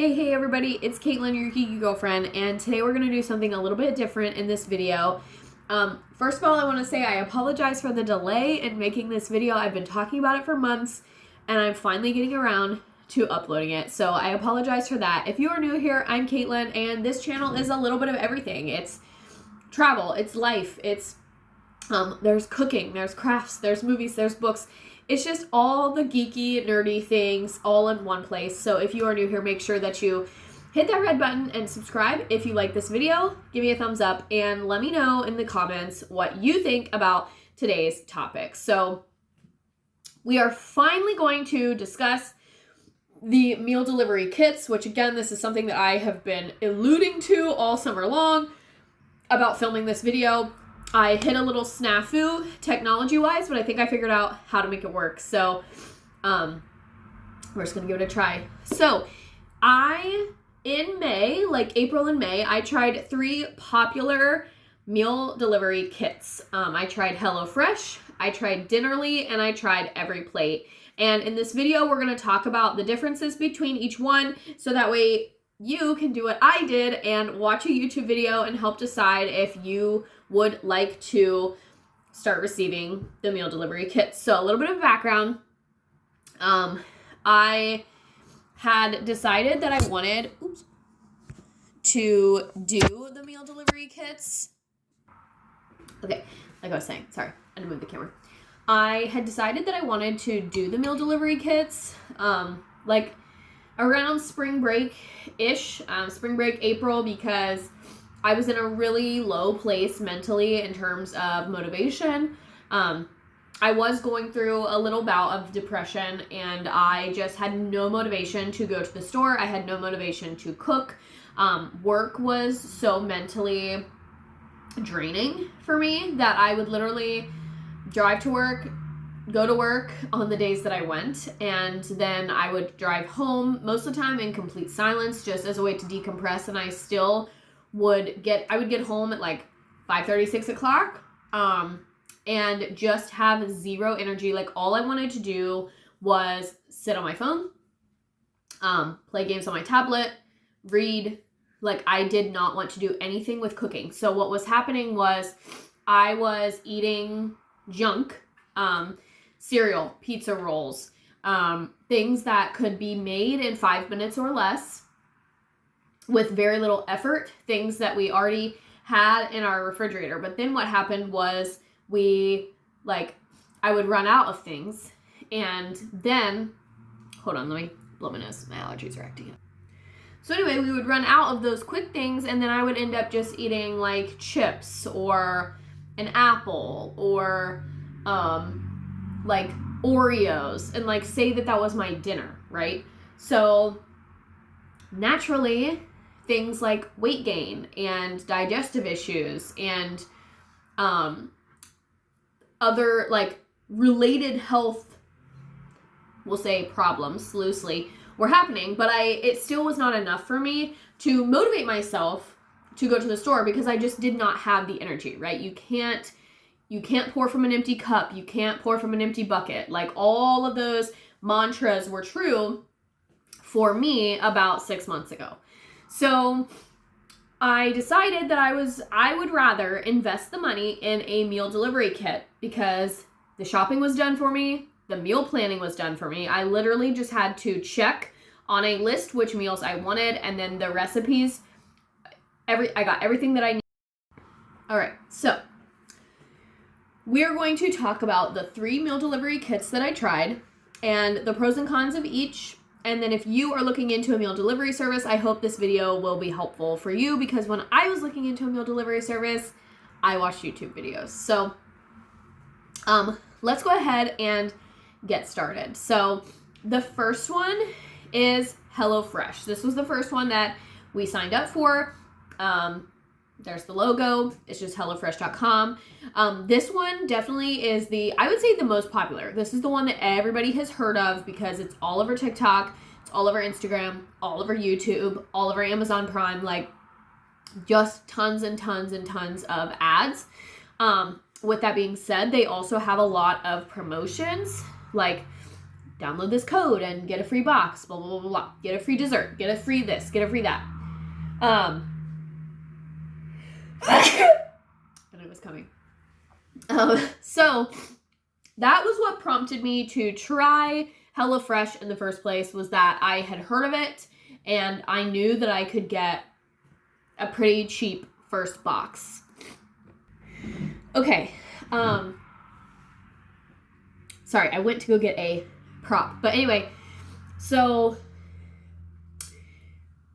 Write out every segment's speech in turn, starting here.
Hey everybody, it's Caitlin, your geeky girlfriend, and today we're going to do something a little bit different in this video. First of all, I want to say I apologize for the delay in making this video. I've been talking about it for months, and I'm finally getting around to uploading it, so I apologize for that. If you are new here, I'm Caitlin, and this channel is a little bit of everything. It's travel, it's life, it's there's cooking, there's crafts, there's movies, there's books. It's just all the geeky, nerdy things all in one place. So if you are new here, make sure that you hit that red button and subscribe. If you like this video, give me a thumbs up and let me know in the comments what you think about today's topic. So we are finally going to discuss the meal delivery kits, which again, this is something that I have been alluding to all summer long about filming this video. I hit a little snafu technology-wise, but I think I figured out how to make it work. So, we're just going to give it a try. So, in May, like April and May, I tried 3 popular meal delivery kits. I tried HelloFresh, I tried Dinnerly, and I tried Everyplate. And in this video, we're going to talk about the differences between each one, so that way you can do what I did and watch a YouTube video and help decide if you would like to start receiving the meal delivery kits. So a little bit of background. I had decided that I wanted to do the meal delivery kits. Okay, like I was saying, sorry, I had to move the camera. I had decided that I wanted to do the meal delivery kits, like around spring break-ish, spring break April, because I was in a really low place mentally in terms of motivation. I was going through a little bout of depression, and I just had no motivation to go to the store. I had no motivation to cook. Work was so mentally draining for me that I would literally drive to work, go to work on the days that I went, and then I would drive home most of the time in complete silence just as a way to decompress. And I still would get home at like 5:30, 6 o'clock, and just have zero energy. Like all I wanted to do was sit on my phone, play games on my tablet, read. Like I did not want to do anything with cooking. So what was happening was I was eating junk, cereal, pizza rolls, things that could be made in 5 minutes or less with very little effort, things that we already had in our refrigerator. But then what happened was I would run out of things, and then, hold on, let me blow my nose. My allergies are acting up. So anyway, we would run out of those quick things, and then I would end up just eating like chips or an apple or like Oreos, and like say that was my dinner, right? So naturally, things like weight gain and digestive issues and other like related health, we'll say problems loosely, were happening, but it still was not enough for me to motivate myself to go to the store because I just did not have the energy, right? You can't pour from an empty cup. You can't pour from an empty bucket. Like all of those mantras were true for me about 6 months ago. So I decided that I would rather invest the money in a meal delivery kit because the shopping was done for me. The meal planning was done for me. I literally just had to check on a list which meals I wanted, and then the recipes. I got everything that I need. All right, so we're going to talk about the 3 meal delivery kits that I tried and the pros and cons of each. And then if you are looking into a meal delivery service, I hope this video will be helpful for you because when I was looking into a meal delivery service, I watched YouTube videos. So let's go ahead and get started. So the first one is HelloFresh. This was the first one that we signed up for. There's the logo. It's just HelloFresh.com. This one definitely is I would say the most popular. This is the one that everybody has heard of because it's all over TikTok, it's all over Instagram, all over YouTube, all over Amazon Prime, like just tons and tons and tons of ads. With that being said, they also have a lot of promotions. Like download this code and get a free box, blah, blah, blah, blah, blah. Get a free dessert, get a free this, get a free that. And it was coming. So that was what prompted me to try HelloFresh in the first place, was that I had heard of it and I knew that I could get a pretty cheap first box. Okay. Sorry, I went to go get a prop. But anyway, so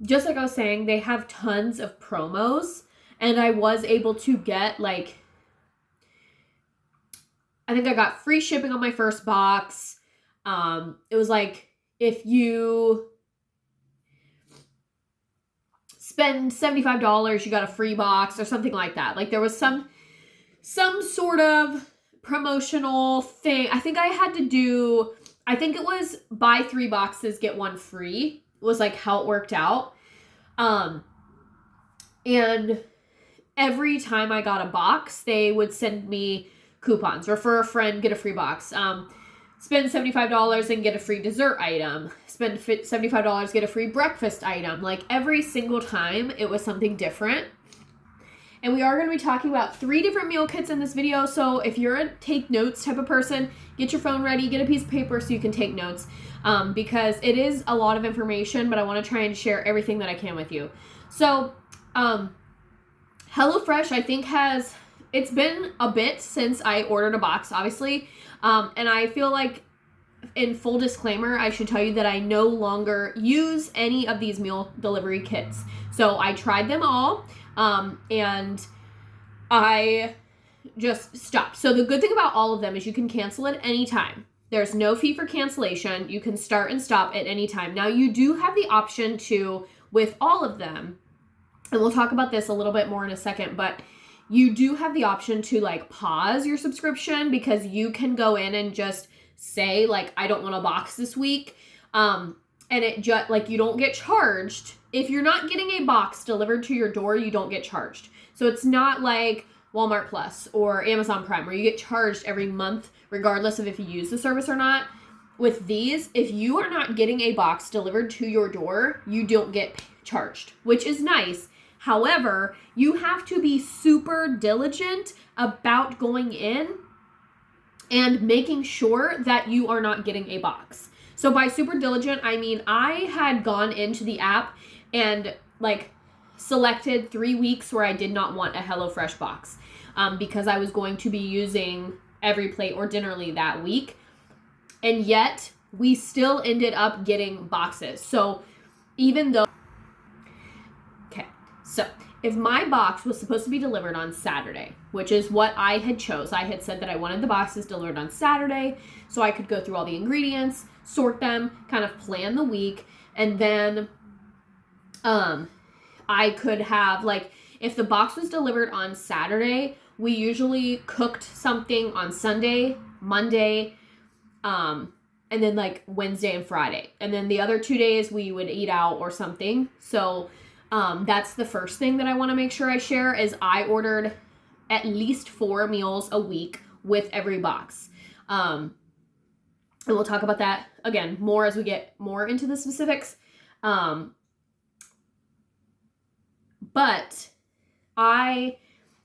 just like I was saying, they have tons of promos, and I was able to get, like, I think I got free shipping on my first box. It was like, if you spend $75, you got a free box or something like that. Like, there was some sort of promotional thing. I think it was buy 3 boxes, get 1 free, was like how it worked out. And every time I got a box, they would send me coupons. Refer a friend, get a free box. Spend $75 and get a free dessert item. Spend $75, get a free breakfast item. Like, every single time it was something different. And we are going to be talking about 3 different meal kits in this video. So if you're a take notes type of person, get your phone ready, get a piece of paper so you can take notes. Because it is a lot of information, but I want to try and share everything that I can with you. So, HelloFresh, I think it's been a bit since I ordered a box, obviously. And I feel like, in full disclaimer, I should tell you that I no longer use any of these meal delivery kits. So I tried them all. And I just stopped. So the good thing about all of them is you can cancel at any time. There's no fee for cancellation. You can start and stop at any time. Now, you do have the option to, with all of them, and we'll talk about this a little bit more in a second, but you do have the option to, like, pause your subscription, because you can go in and just say, like, I don't want a box this week. And it just, like, you don't get charged. If you're not getting a box delivered to your door, you don't get charged. So it's not like Walmart Plus or Amazon Prime, where you get charged every month, regardless of if you use the service or not. With these, if you are not getting a box delivered to your door, you don't get charged, which is nice. However, you have to be super diligent about going in and making sure that you are not getting a box. So by super diligent, I mean I had gone into the app and, like, selected 3 weeks where I did not want a HelloFresh box, because I was going to be using Everyplate or Dinnerly that week. And yet we still ended up getting boxes. So even though, so if my box was supposed to be delivered on Saturday, which is what I had chose, I had said that I wanted the boxes delivered on Saturday so I could go through all the ingredients, sort them, kind of plan the week, and then I could have, like, if the box was delivered on Saturday, we usually cooked something on Sunday, Monday, and then, like, Wednesday and Friday. And then the other 2 days we would eat out or something. So that's the first thing that I want to make sure I share, is I ordered at least 4 meals a week with every box. And we'll talk about that, again, more as we get more into the specifics. But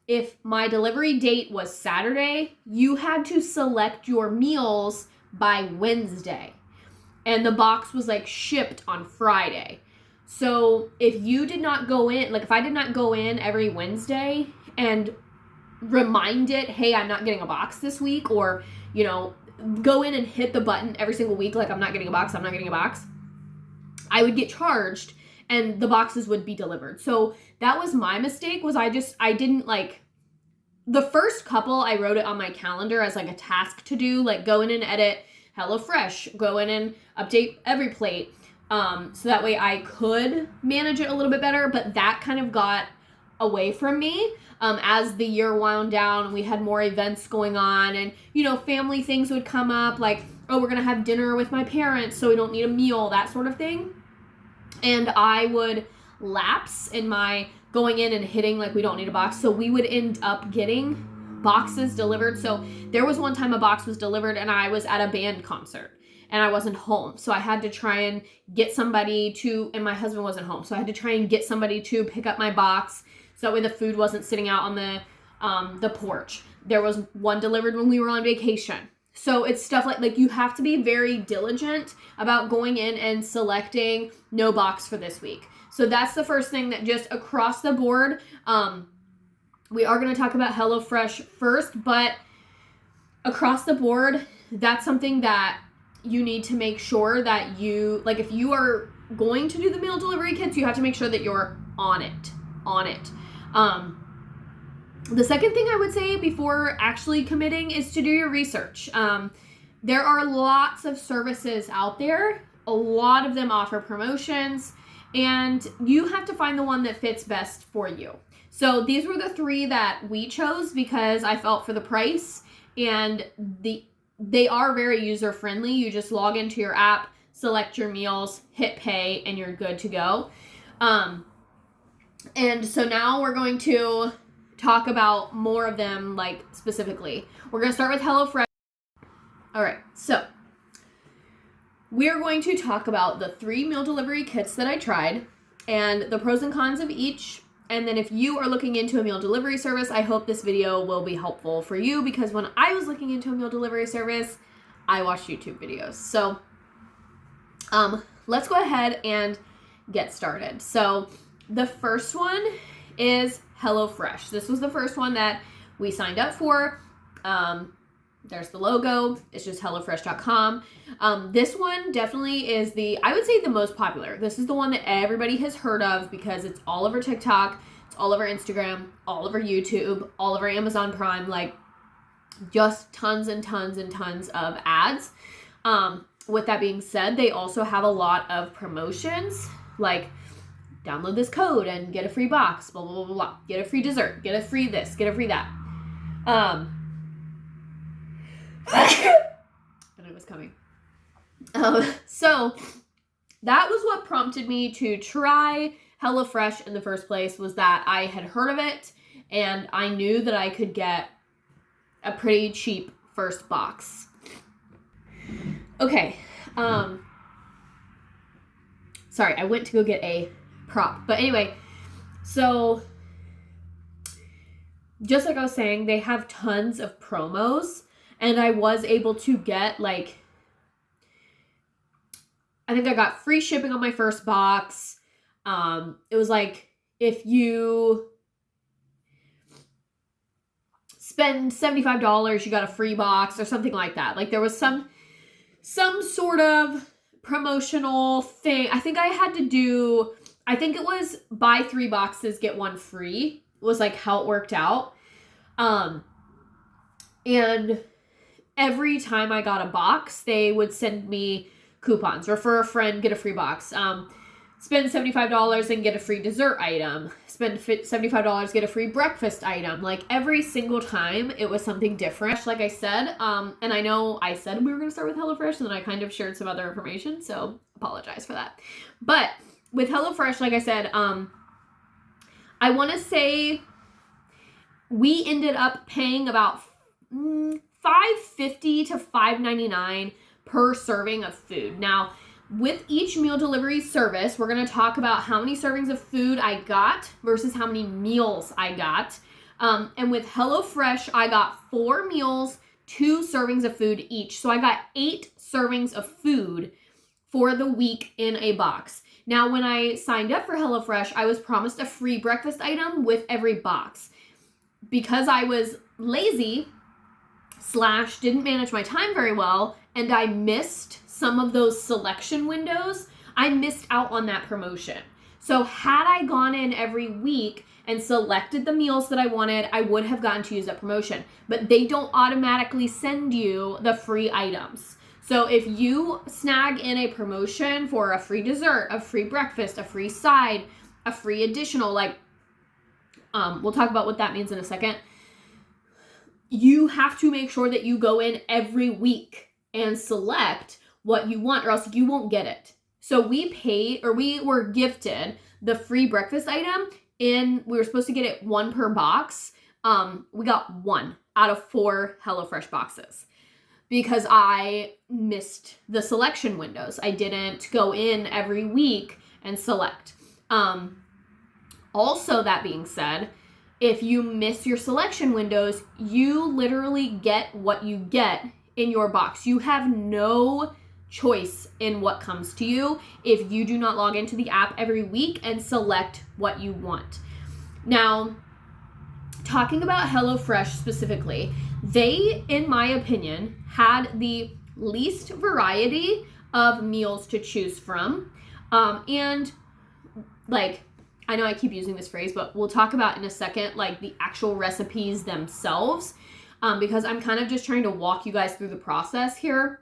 if my delivery date was Saturday, you had to select your meals by Wednesday. And the box was, like, shipped on Friday. So if you did not go in, like, if I did not go in every Wednesday and remind it, hey, I'm not getting a box this week, or, you know, go in and hit the button every single week, like, I'm not getting a box, I would get charged and the boxes would be delivered. So that was my mistake, was I didn't, like, the first couple, I wrote it on my calendar as, like, a task to do, like, go in and edit HelloFresh, go in and update Everyplate, so that way I could manage it a little bit better. But that kind of got away from me as the year wound down and we had more events going on, and, you know, family things would come up, like, oh, we're gonna have dinner with my parents, so we don't need a meal, that sort of thing. And I would lapse in my going in and hitting, like, we don't need a box. So we would end up getting boxes delivered. So there was one time a box was delivered and I was at a band concert. and I wasn't home. So I had to try and get somebody to, and my husband wasn't home. So I had to try and get somebody to pick up my box so that way the food wasn't sitting out on the porch. There was one delivered when we were on vacation. So it's stuff like you have to be very diligent about going in and selecting no box for this week. So that's the first thing that just across the board, we are going to talk about HelloFresh first, but across the board, that's something that you need to make sure that you, like if you are going to do the meal delivery kits, you have to make sure that you're on it. The second thing I would say before actually committing is to do your research. There are lots of services out there. A lot of them offer promotions, and you have to find the one that fits best for you. So these were the 3 that we chose because I felt for the price, and they are very user friendly. You just log into your app, select your meals, hit pay, and you're good to go. And so now we're going to talk about more of them, like specifically. We're going to start with HelloFresh. All right, so we are going to talk about the 3 meal delivery kits that I tried and the pros and cons of each. And then if you are looking into a meal delivery service, I hope this video will be helpful for you because when I was looking into a meal delivery service, I watched YouTube videos. So let's go ahead and get started. So the first one is HelloFresh. This was the first one that we signed up for. There's the logo. It's just HelloFresh.com. This one definitely is I would say the most popular. This is the one that everybody has heard of because it's all over TikTok, it's all over Instagram, all over YouTube, all over Amazon Prime, like just tons and tons and tons of ads. With that being said, they also have a lot of promotions, like download this code and get a free box, blah, blah, blah, blah, get a free dessert, get a free this, get a free that. And it was coming. So that was what prompted me to try HelloFresh in the first place, was that I had heard of it and I knew that I could get a pretty cheap first box. Okay. Sorry, I went to go get a prop. But anyway, so just like I was saying, they have tons of promos, and I was able to get I think I got free shipping on my first box. It was like if you spend $75, you got a free box or something like that. Like there was some sort of promotional thing. I think it was buy 3 boxes, get 1 free was like how it worked out. And every time I got a box, they would send me coupons. Refer a friend, get a free box. Spend $75 and get a free dessert item. Spend $75, get a free breakfast item. Like every single time it was something different, like I said. And I know I said we were going to start with HelloFresh and then I kind of shared some other information. So apologize for that. But with HelloFresh, like I said, I want to say we ended up paying about $5.50 to $5.99 per serving of food. Now, with each meal delivery service, we're going to talk about how many servings of food I got versus how many meals I got. And with HelloFresh, I got 4 meals, 2 servings of food each. So I got 8 servings of food for the week in a box. Now, when I signed up for HelloFresh, I was promised a free breakfast item with every box. Because I was lazy / didn't manage my time very well, and I missed some of those selection windows, I missed out on that promotion. So had I gone in every week and selected the meals that I wanted, I would have gotten to use that promotion. But they don't automatically send you the free items. So if you snag in a promotion for a free dessert, a free breakfast, a free side, a free additional, we'll talk about what that means in a second. You have to make sure that you go in every week and select what you want, or else you won't get it. So we were gifted the free breakfast item we were supposed to get it 1 per box. We got 1 out of 4 HelloFresh boxes. because I missed the selection windows. I didn't go in every week and select. Also, that being said, if you miss your selection windows, you literally get what you get in your box. You have no choice in what comes to you if you do not log into the app every week and select what you want. Now, talking about HelloFresh specifically, they, in my opinion, had the least variety of meals to choose from. And like, I know I keep using this phrase, but we'll talk about in a second, like the actual recipes themselves, because I'm kind of just trying to walk you guys through the process here.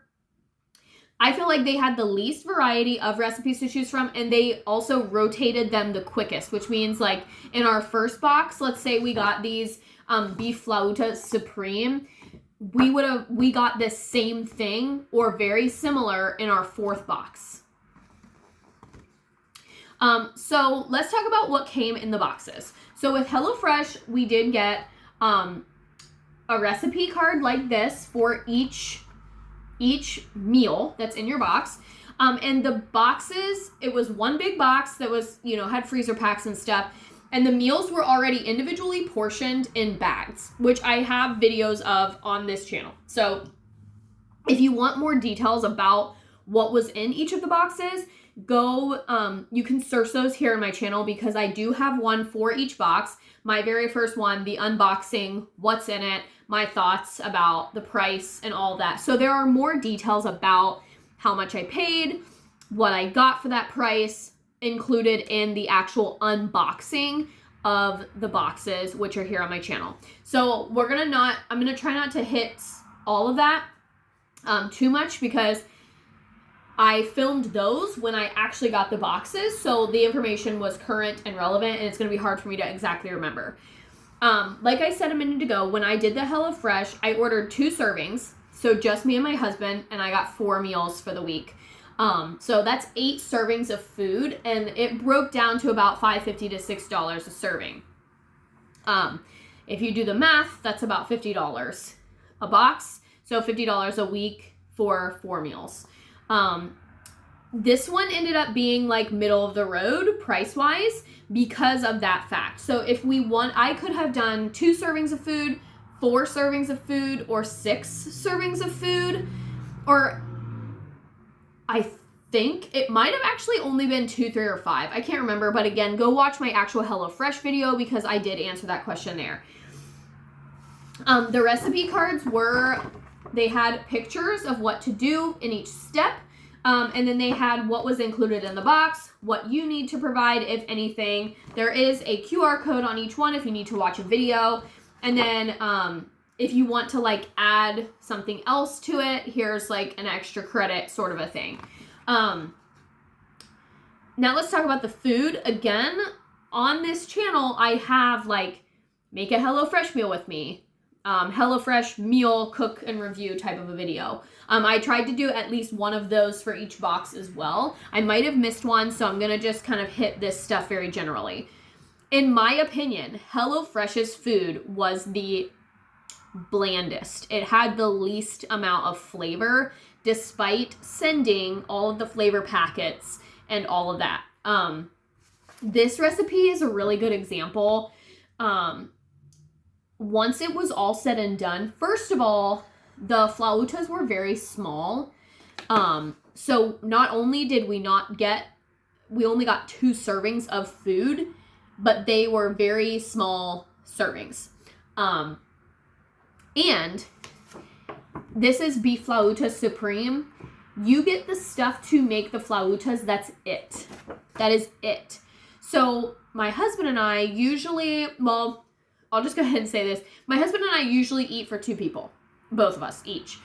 I feel like they had the least variety of recipes to choose from, and they also rotated them the quickest, which means like in our first box, let's say we got these beef flauta supreme, we got this same thing or very similar in our fourth box. So let's talk about what came in the boxes. So with HelloFresh, we did get a recipe card like this for each meal that's in your box. And the boxes, it was one big box that was, had freezer packs and stuff. And the meals were already individually portioned in bags, which I have videos of on this channel. So if you want more details about what was in each of the boxes, you can search those here in my channel because I do have one for each box. My very first one, the unboxing, what's in it, my thoughts about the price and all that. So there are more details about how much I paid, what I got for that price, included in the actual unboxing of the boxes, which are here on my channel. So I'm gonna try not to hit all of that too much because I filmed those when I actually got the boxes, so the information was current and relevant, and it's going to be hard for me to exactly remember. Like I said a minute ago, when I did the HelloFresh, I ordered 2 servings, so just me and my husband, and I got 4 meals for the week. So that's 8 servings of food, and it broke down to about $5.50 to $6 a serving. If you do the math, that's about $50 a box, so $50 a week for 4 meals. This one ended up being like middle of the road price-wise because of that fact. So if I could have done 2 servings of food, 4 servings of food, or 6 servings of food, or I think it might have actually only been 2, 3, or 5. I can't remember, but again, go watch my actual HelloFresh video because I did answer that question there. The recipe cards they had pictures of what to do in each step, and then they had what was included in the box, what you need to provide, if anything. There is a QR code on each one if you need to watch a video, and then if you want to like add something else to it, here's like an extra credit sort of a thing. Now let's talk about the food. Again, on this channel, I have like make a HelloFresh meal with me. HelloFresh meal cook and review type of a video. I tried to do at least one of those for each box as well. I might have missed one, so I'm gonna just kind of hit this stuff very generally. In my opinion, HelloFresh's food was the blandest. It had the least amount of flavor, despite sending all of the flavor packets and all of that. This recipe is a really good example. Once it was all said and done, first of all, the flautas were very small. So not only did we only got 2 servings of food, but they were very small servings. And this is beef flauta supreme. You get the stuff to make the flautas, that's it. That is it. So my husband and I usually, I'll just go ahead and say this. My husband and I usually eat for 2 people. Both of us each.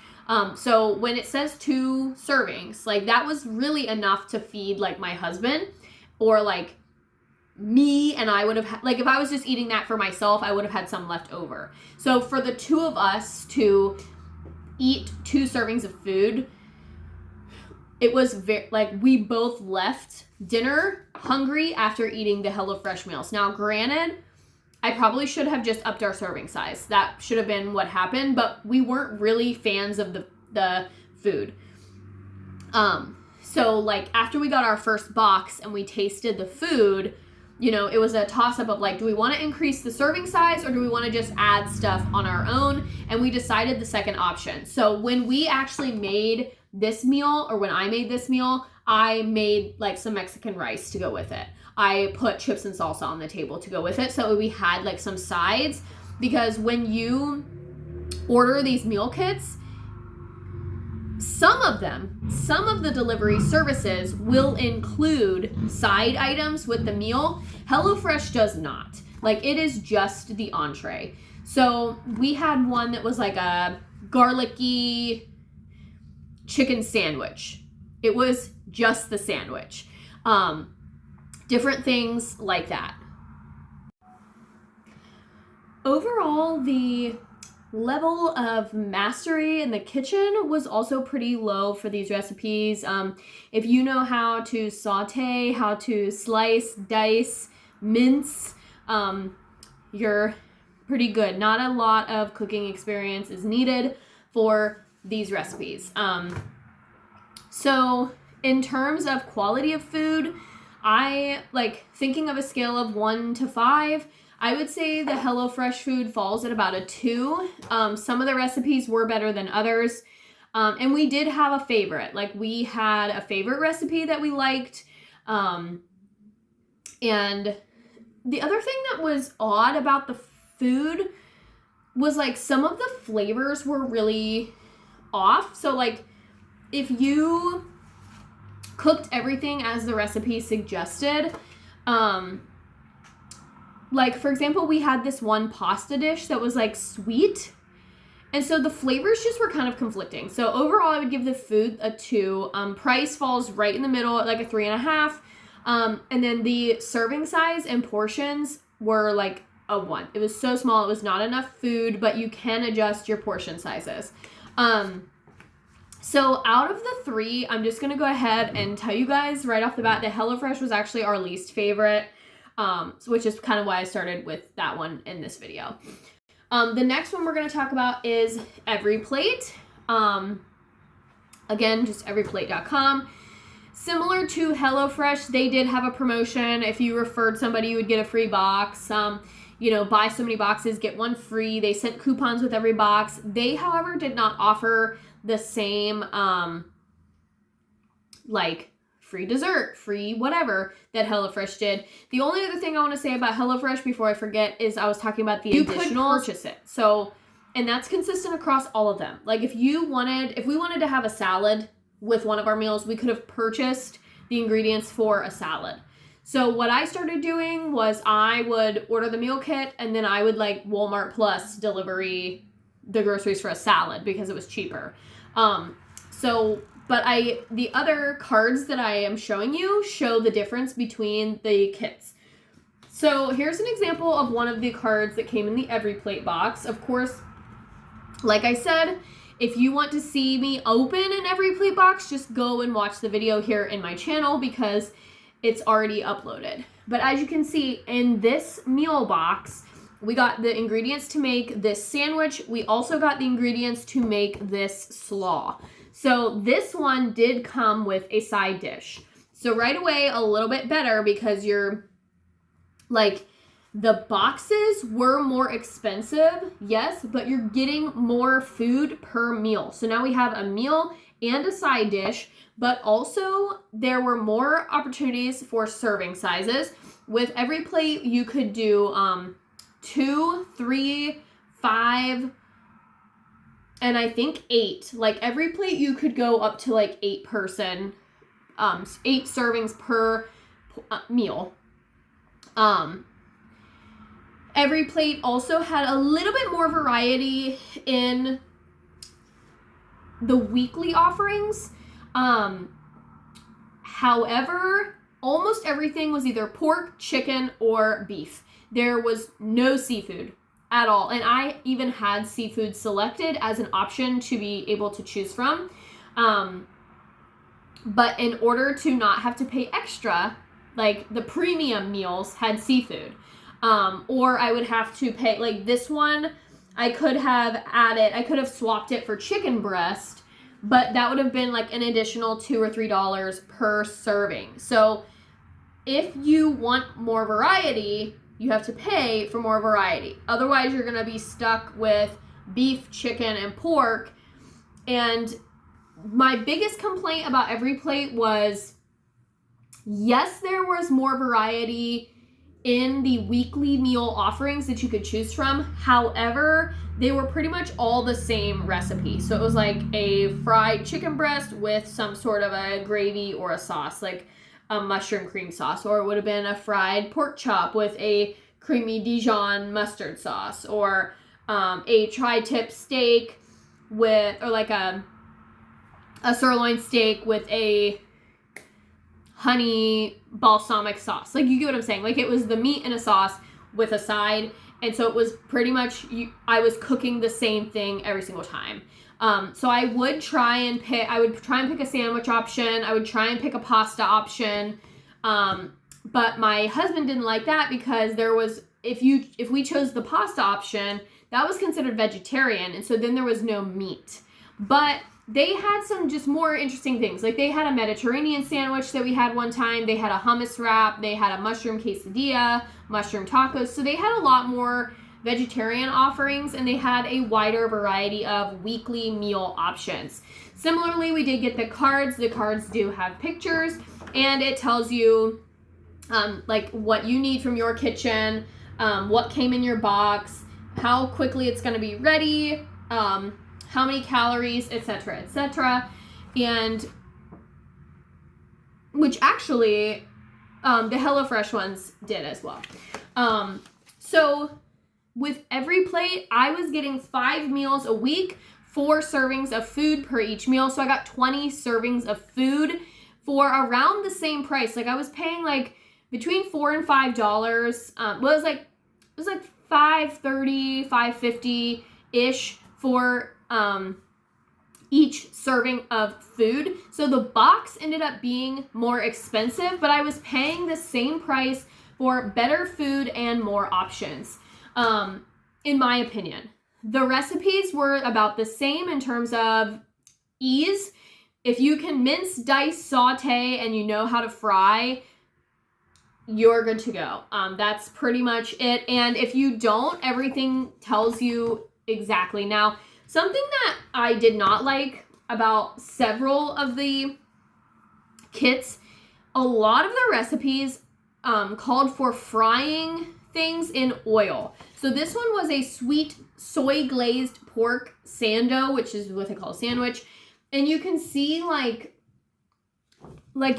So when it says 2 servings, like that was really enough to feed like my husband or like me, and I would have, like if I was just eating that for myself, I would have had some left over. So for the 2 of us to eat 2 servings of food, it was we both left dinner hungry after eating the HelloFresh meals. Now granted, I probably should have just upped our serving size. That should have been what happened, but we weren't really fans of the food. So like after we got our first box and we tasted the food, you know, it was a toss-up of like, do we want to increase the serving size or do we want to just add stuff on our own? And we decided the second option. So when we actually made this meal, or when I made this meal, I made like some Mexican rice to go with it. I put chips and salsa on the table to go with it. So we had like some sides, because when you order these meal kits, some of the delivery services will include side items with the meal. HelloFresh does not. Like, it is just the entree. So we had one that was like a garlicky chicken sandwich. It was just the sandwich. Different things like that. Overall, the level of mastery in the kitchen was also pretty low for these recipes. If you know how to saute, how to slice, dice, mince, you're pretty good. Not a lot of cooking experience is needed for these recipes. So in terms of quality of food, I like thinking of a scale of 1 to 5. I would say the HelloFresh food falls at about a 2. Some of the recipes were better than others. And we did have a favorite. Like, we had a favorite recipe that we liked. And the other thing that was odd about the food was like some of the flavors were really off. So like if you cooked everything as the recipe suggested, like, for example, we had this one pasta dish that was, like, sweet. And so the flavors just were kind of conflicting. So overall, I would give the food a 2. Price falls right in the middle at, like, a 3.5. And then the serving size and portions were, like, a 1. It was so small. It was not enough food, but you can adjust your portion sizes. So out of the 3, I'm just going to go ahead and tell you guys right off the bat that HelloFresh was actually our least favorite. Which is kind of why I started with that one in this video. The next one we're going to talk about is Everyplate. Again, just everyplate.com. Similar to HelloFresh, they did have a promotion. If you referred somebody, you would get a free box. You know, buy so many boxes, get one free. They sent coupons with every box. They, however, did not offer the same, like, free dessert, free whatever that HelloFresh did. The only other thing I want to say about HelloFresh before I forget is I was talking about the additional purchase it. So, and that's consistent across all of them. Like if we wanted to have a salad with one of our meals, we could have purchased the ingredients for a salad. So what I started doing was I would order the meal kit and then I would like Walmart Plus delivery the groceries for a salad because it was cheaper. But the other cards that I am showing you show the difference between the kits. So here's an example of one of the cards that came in the Everyplate box. Of course, like I said, if you want to see me open an Everyplate box, just go and watch the video here in my channel because it's already uploaded. But as you can see in this meal box, we got the ingredients to make this sandwich. We also got the ingredients to make this slaw. So this one did come with a side dish. So right away, a little bit better because you're like, the boxes were more expensive, yes, but you're getting more food per meal. So now we have a meal and a side dish, but also there were more opportunities for serving sizes. With Everyplate, you could do 2, 3, 5, and I think 8. Like Everyplate, you could go up to like 8 servings per meal. Everyplate also had a little bit more variety in the weekly offerings. However, almost everything was either pork, chicken, or beef. There was no seafood at all. And I even had seafood selected as an option to be able to choose from. But in order to not have to pay extra, like the premium meals had seafood. Or I would have to pay, like this one, I could have swapped it for chicken breast, but that would have been like an additional $2 or $3 per serving. So if you want more variety, you have to pay for more variety. Otherwise, you're going to be stuck with beef, chicken, and pork. And my biggest complaint about Everyplate was, yes, there was more variety in the weekly meal offerings that you could choose from. However, they were pretty much all the same recipe. So it was like a fried chicken breast with some sort of a gravy or a sauce, like a mushroom cream sauce, or it would have been a fried pork chop with a creamy Dijon mustard sauce, or a tri-tip steak with, or like a sirloin steak with a honey balsamic sauce. Like, you get what I'm saying? Like, it was the meat in a sauce with a side, and so it was pretty much, I was cooking the same thing every single time. So I would try and pick a sandwich option. I would try and pick a pasta option. But my husband didn't like that because there was, if we chose the pasta option, that was considered vegetarian, and so then there was no meat. But they had some just more interesting things. Like, they had a Mediterranean sandwich that we had one time. They had a hummus wrap. They had a mushroom quesadilla, mushroom tacos. So they had a lot more vegetarian offerings, and they had a wider variety of weekly meal options. Similarly, we did get the cards. The cards do have pictures, and it tells you like what you need from your kitchen, what came in your box, how quickly it's going to be ready, how many calories, etc., etc. And which actually the HelloFresh ones did as well. So with Everyplate, I was getting 5 meals a week, 4 servings of food per each meal. So I got 20 servings of food for around the same price. Like, I was paying like between $4 and $5. It was like $5.30, $5.50 ish for each serving of food. So the box ended up being more expensive, but I was paying the same price for better food and more options, in my opinion. The recipes were about the same in terms of ease. If you can mince, dice, saute, and you know how to fry, you're good to go. That's pretty much it. And if you don't, everything tells you exactly. Now, something that I did not like about several of the kits, a lot of the recipes called for frying things in oil. So this one was a sweet soy glazed pork sando, which is what they call a sandwich. And you can see like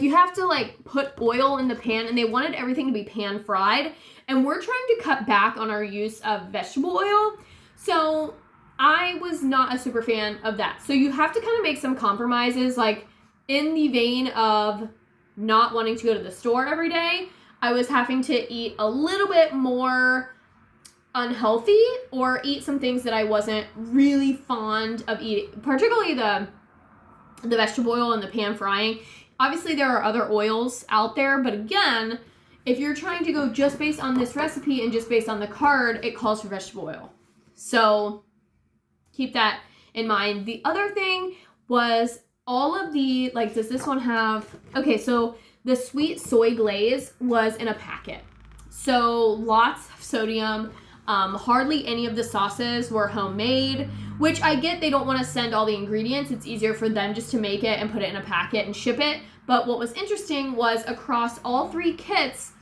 you have to like put oil in the pan, and they wanted everything to be pan fried. And we're trying to cut back on our use of vegetable oil. So I was not a super fan of that. So you have to kind of make some compromises, like in the vein of not wanting to go to the store every day. I was having to eat a little bit more unhealthy or eat some things that I wasn't really fond of eating, particularly the vegetable oil and the pan frying. Obviously, there are other oils out there, but again, if you're trying to go just based on this recipe and just based on the card, it calls for vegetable oil. So keep that in mind. The other thing was all of the, like, does this one have, okay, so the sweet soy glaze was in a packet. So lots of sodium. Hardly any of the sauces were homemade, which I get they don't want to send all the ingredients. It's easier for them just to make it and put it in a packet and ship it. But what was interesting was across all 3 kits,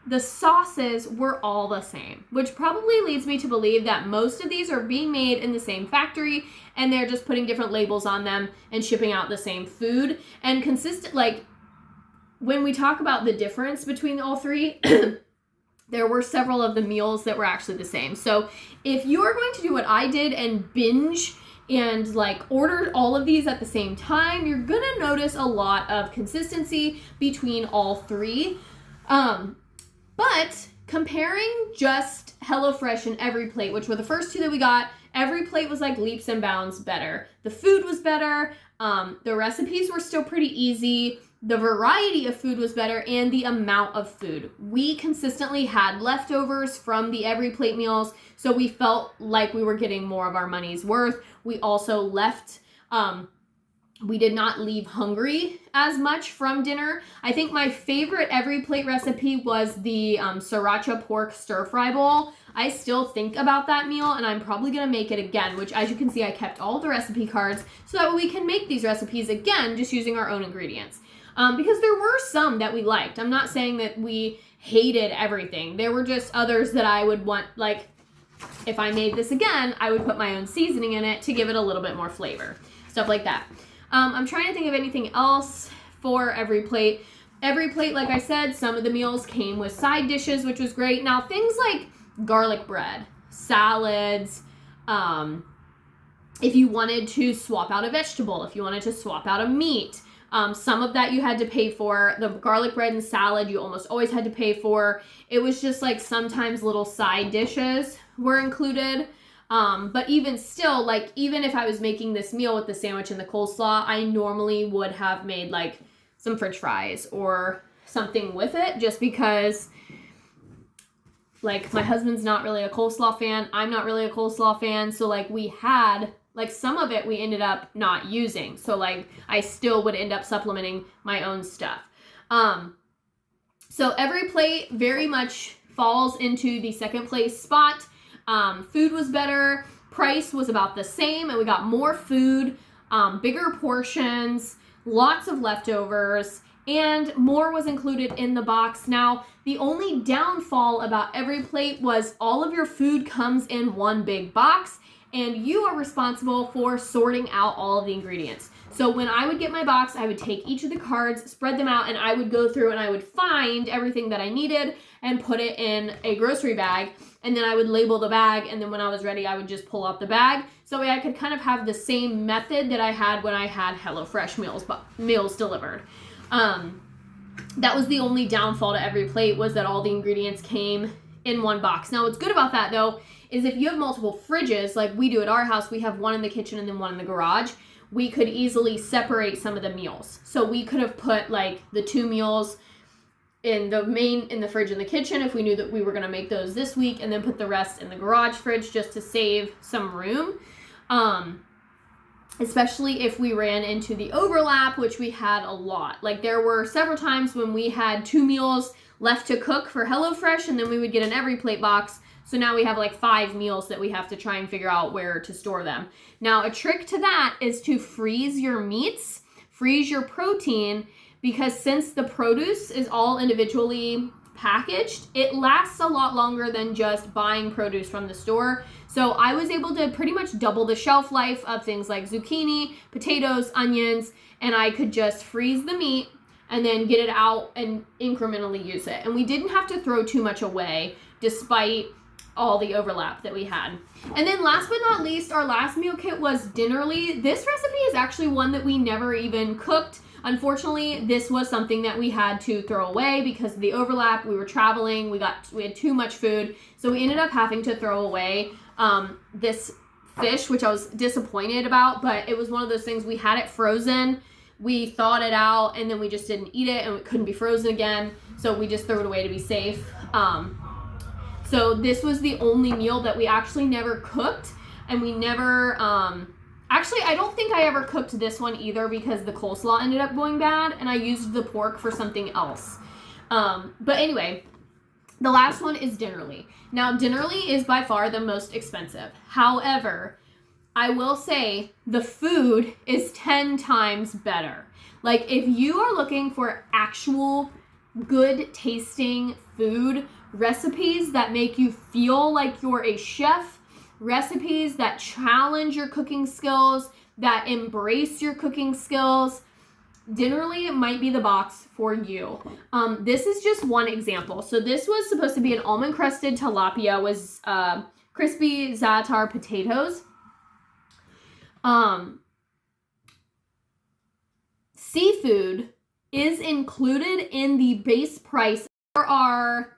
the sauces were all the same, which probably leads me to believe that most of these are being made in the same factory, and they're just putting different labels on them and shipping out the same food. And consistent, like, when we talk about the difference between all 3, there were several of the meals that were actually the same. So if you are going to do what I did and binge and like order all of these at the same time, you're gonna notice a lot of consistency between all 3. But comparing just HelloFresh and Everyplate, which were the first 2 that we got, Everyplate was like leaps and bounds better. The food was better. The recipes were still pretty easy. The variety of food was better, and the amount of food. We consistently had leftovers from the Everyplate meals, so we felt like we were getting more of our money's worth. We also left We did not leave hungry as much from dinner. I think my favorite Everyplate recipe was the sriracha pork stir fry bowl. I still think about that meal, and I'm probably gonna make it again, which, as you can see, I kept all the recipe cards so that we can make these recipes again just using our own ingredients. Because there were some that we liked. I'm not saying that we hated everything. There were just others that I would want, like, if I made this again, I would put my own seasoning in it to give it a little bit more flavor. Stuff like that. I'm trying to think of anything else for Everyplate. Everyplate, like I said, some of the meals came with side dishes, which was great. Now, things like garlic bread, salads, if you wanted to swap out a vegetable, if you wanted to swap out a meat, some of that you had to pay for. The garlic bread and salad you almost always had to pay for. It was just like sometimes little side dishes were included. But even still, like, even if I was making this meal with the sandwich and the coleslaw, I normally would have made like some French fries or something with it, just because, like, my husband's not really a coleslaw fan. I'm not really a coleslaw fan. So, like, we had, like, some of it we ended up not using. So, like, I still would end up supplementing my own stuff. So Everyplate very much falls into the second place spot. Food was better, price was about the same, and we got more food, bigger portions, lots of leftovers, and more was included in the box. Now, the only downfall about Everyplate was all of your food comes in one big box, and you are responsible for sorting out all of the ingredients. So when I would get my box, I would take each of the cards, spread them out, and I would go through and I would find everything that I needed and put it in a grocery bag. And then I would label the bag, and then when I was ready, I would just pull out the bag. So I could kind of have the same method that I had when I had HelloFresh meals delivered. That was the only downfall to Everyplate, was that all the ingredients came in one box. Now, what's good about that, though, is if you have multiple fridges, like we do at our house, we have one in the kitchen and then one in the garage, we could easily separate some of the meals. So we could have put, like, the 2 meals in the fridge in the kitchen if we knew that we were going to make those this week, and then put the rest in the garage fridge just to save some room. Especially if we ran into the overlap, which we had a lot. Like, there were several times when we had 2 meals left to cook for HelloFresh, and then we would get an Everyplate box. So now we have like 5 meals that we have to try and figure out where to store them. Now, a trick to that is to freeze your meats, freeze your protein, because since the produce is all individually packaged, it lasts a lot longer than just buying produce from the store. So I was able to pretty much double the shelf life of things like zucchini, potatoes, onions, and I could just freeze the meat and then get it out and incrementally use it. And we didn't have to throw too much away despite all the overlap that we had. And then last but not least, our last meal kit was Dinnerly. This recipe is actually one that we never even cooked. Unfortunately, this was something that we had to throw away because of the overlap. We were traveling, we had too much food, so we ended up having to throw away this fish, which I was disappointed about, but it was one of those things. We had it frozen, we thawed it out, and then we just didn't eat it, and it couldn't be frozen again, so we just threw it away to be safe. So this was the only meal that we actually never cooked, and we never, actually, I don't think I ever cooked this one either because the coleslaw ended up going bad, and I used the pork for something else. But anyway, the last one is Dinnerly. Now, Dinnerly is by far the most expensive. However, I will say the food is 10 times better. Like, if you are looking for actual good tasting food, recipes that make you feel like you're a chef, recipes that challenge your cooking skills, that embrace your cooking skills, Dinnerly might be the box for you. This is just one example. So this was supposed to be an almond crusted tilapia with crispy za'atar potatoes. Seafood is included in the base price. There are,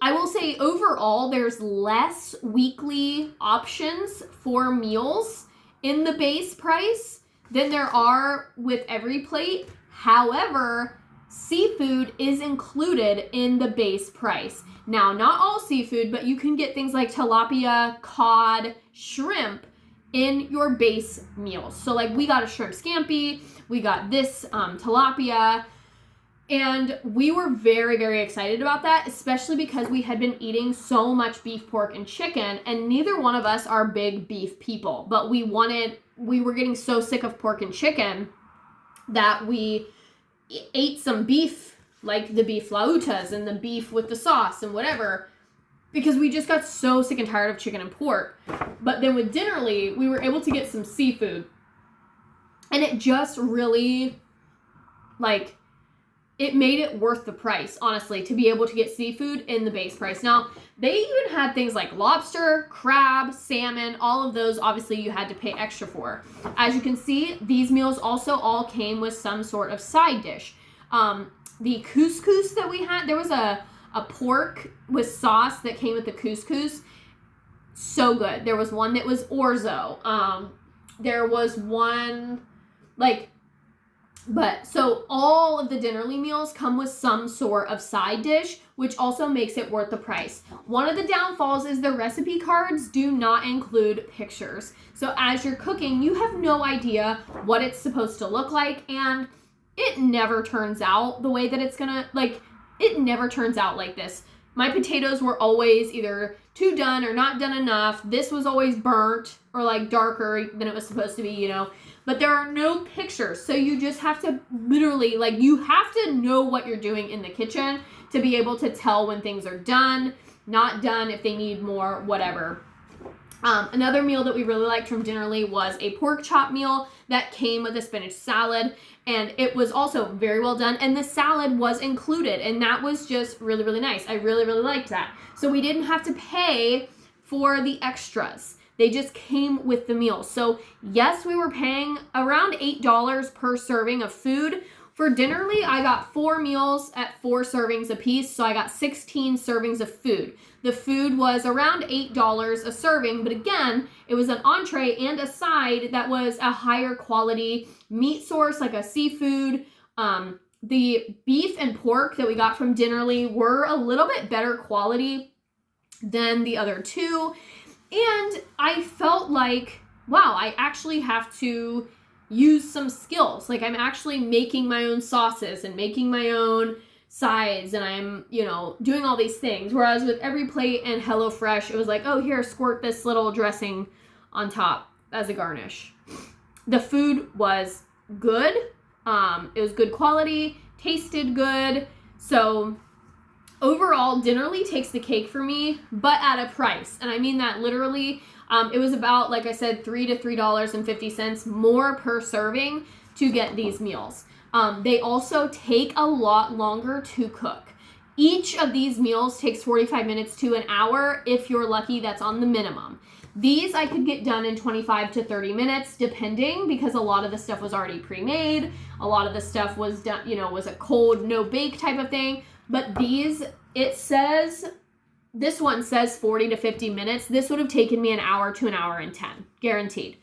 I will say overall, there's less weekly options for meals in the base price than there are with Everyplate. However, seafood is included in the base price. Now, not all seafood, but you can get things like tilapia, cod, shrimp in your base meals. So like we got a shrimp scampi, we got this tilapia, and we were very, very excited about that, especially because we had been eating so much beef, pork, and chicken, and neither one of us are big beef people, but we were getting so sick of pork and chicken that we ate some beef, like the beef flautas and the beef with the sauce and whatever, because we just got so sick and tired of chicken and pork. But then with Dinnerly, we were able to get some seafood, and it just really, like, it made it worth the price, honestly, to be able to get seafood in the base price. Now, they even had things like lobster, crab, salmon, all of those, obviously, you had to pay extra for. As you can see, these meals also all came with some sort of side dish. The couscous that we had, there was a pork with sauce that came with the couscous. So good. There was one that was orzo. There was one, like... But so all of the Dinnerly meals come with some sort of side dish, which also makes it worth the price. One of the downfalls is the recipe cards do not include pictures. So as you're cooking, you have no idea what it's supposed to look like, and it never turns out the way that it's gonna, like, it never turns out like this. My potatoes were always either too done or not done enough. This was always burnt or like darker than it was supposed to be, you know. But there are no pictures, so you just have to literally, like, you have to know what you're doing in the kitchen to be able to tell when things are done, not done, if they need more, whatever. Another meal that we really liked from Dinnerly was a pork chop meal that came with a spinach salad, and it was also very well done, and the salad was included, and that was just really, really nice. I really, really liked that. So we didn't have to pay for the extras. They just came with the meal. So yes, we were paying around $8 per serving of food. For Dinnerly, I got 4 meals at 4 servings a piece, so I got 16 servings of food. The food was around $8 a serving, but again, it was an entree and a side that was a higher quality meat source, like a seafood. The beef and pork that we got from Dinnerly were a little bit better quality than the other two. And I felt like, wow, I actually have to use some skills. Like, I'm actually making my own sauces and making my own sides, and I'm, you know, doing all these things. Whereas with Everyplate and HelloFresh, it was like, oh, here, squirt this little dressing on top as a garnish. The food was good. It was good quality, tasted good. So overall, Dinnerly takes the cake for me, but at a price. And I mean that literally. It was about, like I said, $3 to $3.50 more per serving to get these meals. They also take a lot longer to cook. Each of these meals takes 45 minutes to an hour. If you're lucky, that's on the minimum. These I could get done in 25 to 30 minutes, depending, because a lot of the stuff was already pre-made. A lot of the stuff was done, you know, was a cold, no bake type of thing. But these, this one says 40 to 50 minutes. This would have taken me an hour to an hour and 10, guaranteed.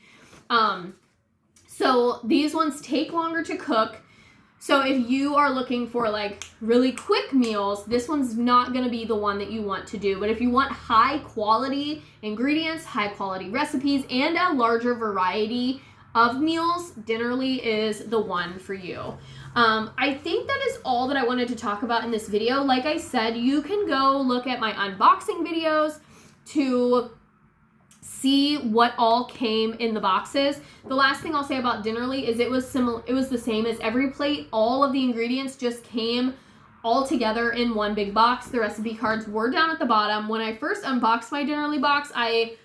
So these ones take longer to cook. So if you are looking for like really quick meals, this one's not going to be the one that you want to do. But if you want high quality ingredients, high quality recipes, and a larger variety of meals, Dinnerly is the one for you. I think that is all that I wanted to talk about in this video. Like I said, you can go look at my unboxing videos to see what all came in the boxes. The last thing I'll say about Dinnerly is it was the same as Everyplate. All of the ingredients just came all together in one big box. The recipe cards were down at the bottom. When I first unboxed my Dinnerly box, I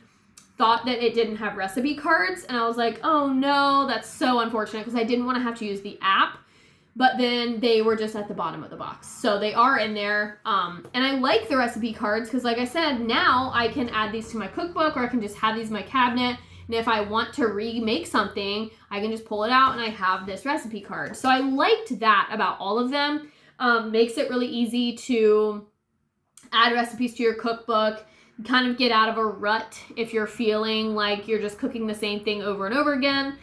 thought that it didn't have recipe cards, and I was like, oh no, that's so unfortunate, because I didn't want to have to use the app. But then they were just at the bottom of the box. So they are in there. And I like the recipe cards because, like I said, now I can add these to my cookbook, or I can just have these in my cabinet. And if I want to remake something, I can just pull it out and I have this recipe card. So I liked that about all of them. Makes it really easy to add recipes to your cookbook, kind of get out of a rut if you're feeling like you're just cooking the same thing over and over again.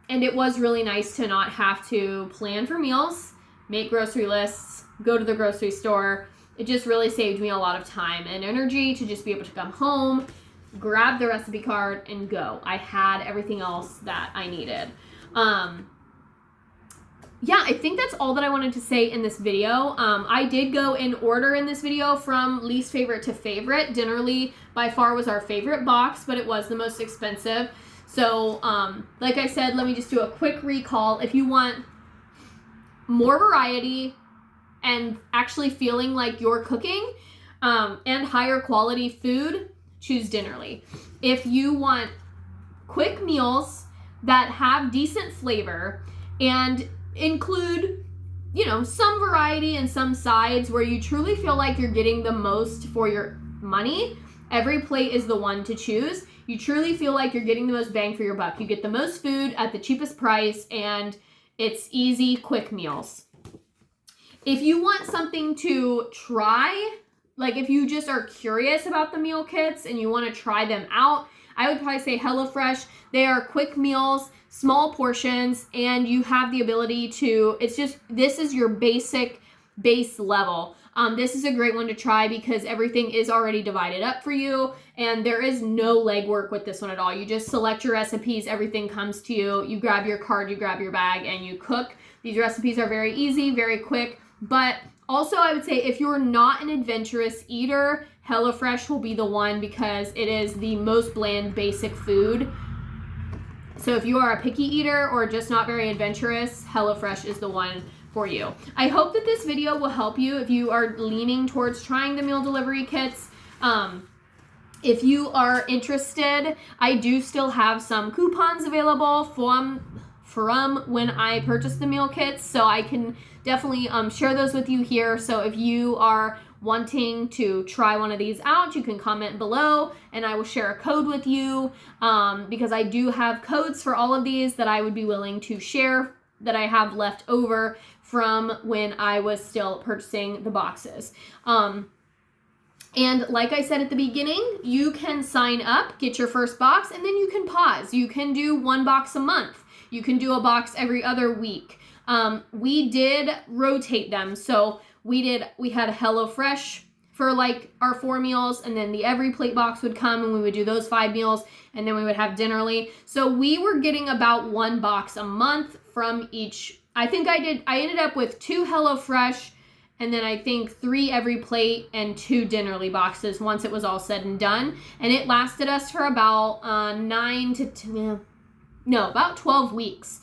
And it was really nice to not have to plan for meals, make grocery lists, go to the grocery store. It just really saved me a lot of time and energy to just be able to come home, grab the recipe card, and go. I had everything else that I needed. Yeah, I think that's all that I wanted to say in this video. I did go in order in this video from least favorite to favorite. Dinnerly by far was our favorite box, but it was the most expensive. So, like I said, let me just do a quick recall. If you want more variety and actually feeling like you're cooking, and higher quality food, choose Dinnerly. If you want quick meals that have decent flavor and include, you know, some variety and some sides where you truly feel like you're getting the most for your money, Everyplate is the one to choose. You truly feel like you're getting the most bang for your buck. You get the most food at the cheapest price, and it's easy, quick meals. If you want something to try, like if you just are curious about the meal kits and you want to try them out, I would probably say HelloFresh. They are quick meals, small portions, and you have the ability to, it's just, this is your base level. This is a great one to try because everything is already divided up for you, and there is no legwork with this one at all. You just select your recipes, everything comes to you, you grab your card, you grab your bag, and you cook. These recipes are very easy, very quick, but also I would say if you're not an adventurous eater, HelloFresh will be the one because it is the most bland, basic food. So if you are a picky eater or just not very adventurous, HelloFresh is the one for you. I hope that this video will help you if you are leaning towards trying the meal delivery kits. If you are interested, I do still have some coupons available from when I purchased the meal kits, so I can definitely share those with you here. So if you are wanting to try one of these out, you can comment below and I will share a code with you, because I do have codes for all of these that I would be willing to share that I have left over from when I was still purchasing the boxes. And like I said at the beginning, you can sign up, get your first box, and then you can pause. You can do one box a month. You can do a box every other week. We did rotate them. So we had a HelloFresh for like our 4 meals, and then the Everyplate box would come and we would do those 5 meals, and then we would have Dinnerly. So we were getting about 1 box a month from each. I ended up with 2 HelloFresh, and then I think 3 Everyplate and 2 Dinnerly boxes once it was all said and done. And it lasted us for about about 12 weeks.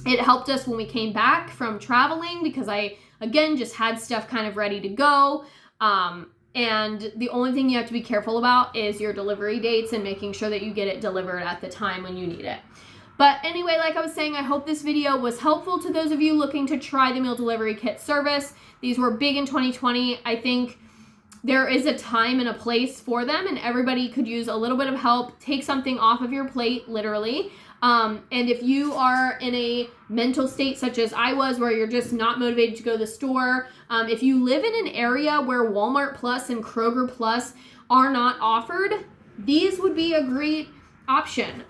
It helped us when we came back from traveling because I, again, just had stuff kind of ready to go. And the only thing you have to be careful about is your delivery dates and making sure that you get it delivered at the time when you need it. But anyway, like I was saying, I hope this video was helpful to those of you looking to try the meal delivery kit service. These were big in 2020. I think there is a time and a place for them, and everybody could use a little bit of help. Take something off of your plate, literally. And if you are in a mental state such as I was, where you're just not motivated to go to the store, if you live in an area where Walmart Plus and Kroger Plus are not offered, these would be a great option.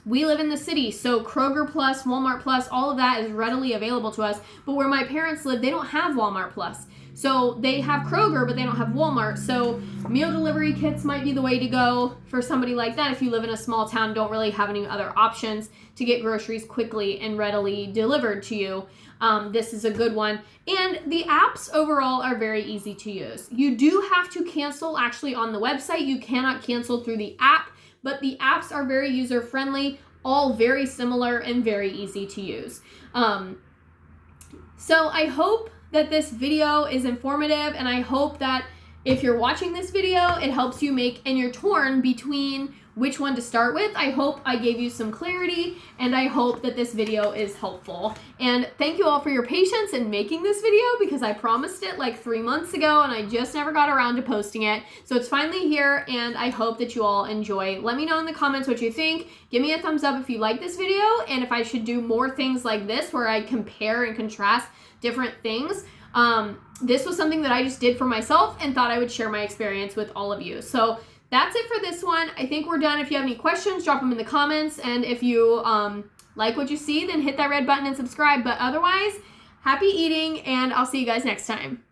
We live in the city, so Kroger Plus, Walmart Plus, all of that is readily available to us. But where my parents live, they don't have Walmart Plus. So they have Kroger, but they don't have Walmart. So meal delivery kits might be the way to go for somebody like that. If you live in a small town, don't really have any other options to get groceries quickly and readily delivered to you, this is a good one. And the apps overall are very easy to use. You do have to cancel actually on the website. You cannot cancel through the app, but the apps are very user-friendly, all very similar and very easy to use. So I hope that this video is informative, and I hope that if you're watching this video, it helps you make, and you're torn between which one to start with. I hope I gave you some clarity, and I hope that this video is helpful. And thank you all for your patience in making this video, because I promised it like 3 months ago and I just never got around to posting it. So it's finally here, and I hope that you all enjoy. Let me know in the comments what you think. Give me a thumbs up if you like this video, and if I should do more things like this where I compare and contrast different things. This was something that I just did for myself and thought I would share my experience with all of you. So that's it for this one. I think we're done. If you have any questions, drop them in the comments. And if you like what you see, then hit that red button and subscribe. But otherwise, happy eating, and I'll see you guys next time.